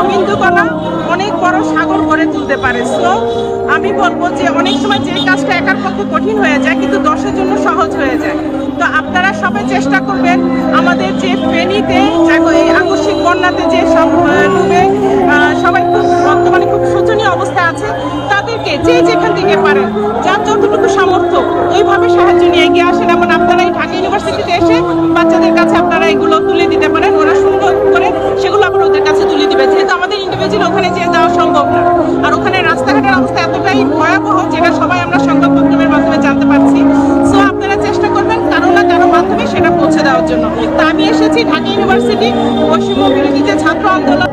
বিন্দুকণা অনেক বড় সাগর গড়ে তুলতে পারে। সো আমি বলবো যে অনেক সময় যে কাজটা একার পক্ষে কঠিন হয়ে যায় কিন্তু 10-এর জন্য সহজ হয়ে যায়। তো আপনারা সবাই চেষ্টা করবেন আমাদের যে ফেনীতে এই আকস্মিক বন্যাতে যে সব ডুবে সবাই খুব বর্তমানে খুব শোচনীয় অবস্থায় আছে, তাদেরকে যে যেখান থেকে পারেন যার যতটুকু সামর্থ্য ওইভাবে সাহায্য নিয়ে এগিয়ে আসেন। এবং আপনারা এই ঢাকা ইউনিভার্সিটিতে এসে বাচ্চাদের কাছে আপনারা এগুলো তুলে দিতে পারেন, ওরা সুন্দর করে সেগুলো আবার ওদের কাছে তুলে দিবে, যেহেতু আমাদের ইন্ডিভিজুয়াল ওখানে যেয়ে যাওয়া সম্ভব না। আর ওখানে রাস্তাঘাটের অবস্থা এতটাই ভয়াবহ যেটা সবাই আমরা সংবাদ মাধ্যমের মাধ্যমে জানতে পারছি। সো আপনারা চেষ্টা করবেন কারো না কারো মাধ্যমে সেটা পৌঁছে দেওয়ার জন্য। তা আমি এসেছি ঢাকা ইউনিভার্সিটি বৈষম্য বিরোধী যে ছাত্র আন্দোলন